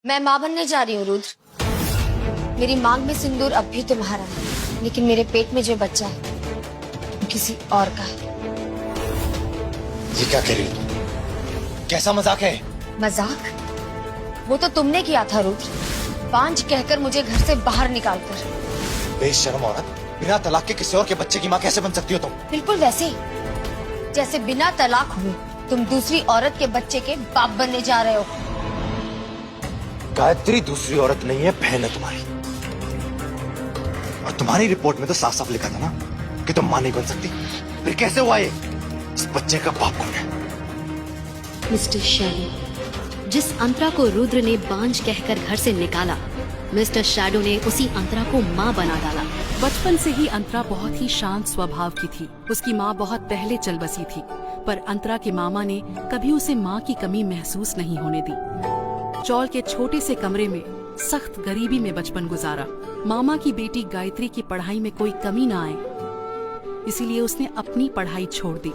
मैं माँ बनने जा रही हूँ रुद्र। मेरी मांग में सिंदूर अब भी तुम्हारा है, लेकिन मेरे पेट में जो बच्चा है वो किसी और का है। ये क्या कह रही हो तुम? कैसा मजाक है? मजाक? वो तो तुमने किया था रुद्र, बांझ कहकर मुझे घर से बाहर निकालकर। बेशर्म औरत, बिना तलाक के किसी और के बच्चे की माँ कैसे बन सकती हो तुम? बिल्कुल वैसे ही जैसे बिना तलाक हुए तुम दूसरी औरत के बच्चे के बाप बनने जा रहे हो। गायत्री दूसरी औरत नहीं है, बहन है तुम्हारी। और तुम्हारी रिपोर्ट में तो साफ साफ लिखा था ना कि तुम मां नहीं बन सकती। फिर कैसे हुआ ये? इस बच्चे का बाप कौन है? मिस्टर शैडो, जिस अंतरा को रुद्र ने बांझ कहकर घर से निकाला, मिस्टर शैडो ने उसी अंतरा को माँ बना डाला। बचपन से ही अंतरा बहुत ही शांत स्वभाव की थी। उसकी माँ बहुत पहले चल बसी थी, पर अंतरा के मामा ने कभी उसे माँ की कमी महसूस नहीं होने दी। चौल के छोटे से कमरे में सख्त गरीबी में बचपन गुजारा। मामा की बेटी गायत्री की पढ़ाई में कोई कमी ना आए, इसीलिए उसने अपनी पढ़ाई छोड़ दी।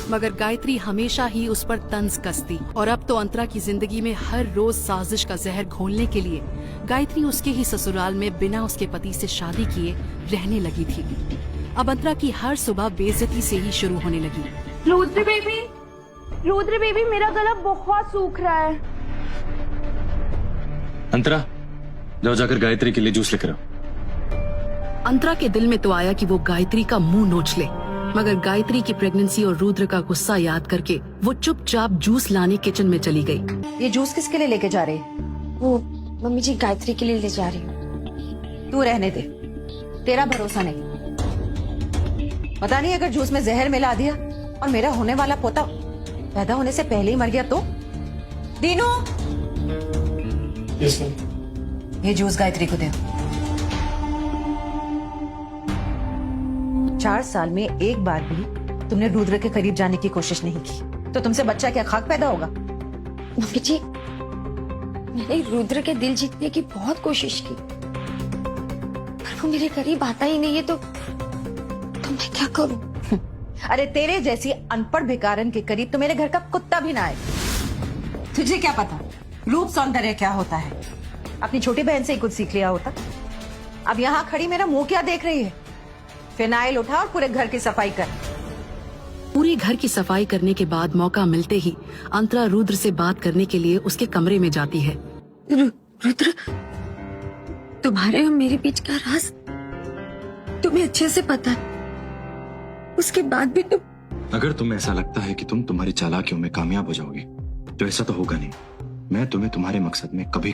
मगर गायत्री हमेशा ही उस पर तंज कसती, और अब तो अंतरा की जिंदगी में हर रोज साजिश का जहर घोलने के लिए गायत्री उसके ही ससुराल में बिना उसके पति से शादी किए रहने लगी थी। अब अंतरा की हर सुबह बेइज्जती से ही शुरू होने लगी। रुद्र बेबी, मेरा गला बहुत सूख रहा है। अंतरा, जाओ जाकर गायत्री के लिए जूस लेकर आओ। अंतरा के दिल में तो आया कि वो गायत्री का मुंह नोच ले, मगर गायत्री की प्रेगनेंसी और रुद्र का गुस्सा याद करके वो चुपचाप जूस लाने किचन में चली गई। ये जूस किसके लिए लेके जा रही? वो मम्मी जी गायत्री के लिए ले जा रही हूँ। तू रहने दे, तेरा भरोसा नहीं। पता नहीं अगर जूस में जहर मिला दिया और मेरा होने वाला पोता पैदा होने से पहले ही मर गया तो? दीनू, ये जूस गायत्री को दे। 4 साल में एक बार भी तुमने रुद्र के करीब जाने की कोशिश नहीं की, तो तुमसे बच्चा क्या खाक पैदा होगा? मम्मी जी, मैंने रुद्र के दिल जीतने की बहुत कोशिश की, पर वो मेरे करीब आता ही नहीं है, तो मैं क्या करूं? अरे तेरे जैसी अनपढ़ भिकारन के करीब तो मेरे घर का कुत्ता भी ना आए। तुझे क्या पता रूप सौंदर्य क्या होता है? अपनी छोटी बहन से ही कुछ सीख लिया होता। अब यहाँ खड़ी मेरा मुंह क्या देख रही है? फिनाइल उठा और पूरे घर की सफाई कर। पूरे घर की सफाई करने के बाद मौका मिलते ही अंतरा रुद्र से बात करने के लिए उसके कमरे में जाती है। रुद्र, तुम्हारे और मेरे बीच का राज तुम्हें अच्छे से पता है, उसके बाद भी तुम। अगर तुम्हें ऐसा लगता है कि तुम तुम्हारी चालाकियों में कामयाब हो जाओगे, तो ऐसा तो होगा नहीं। मैं तुम्हें तुम्हारे मकसद में कभी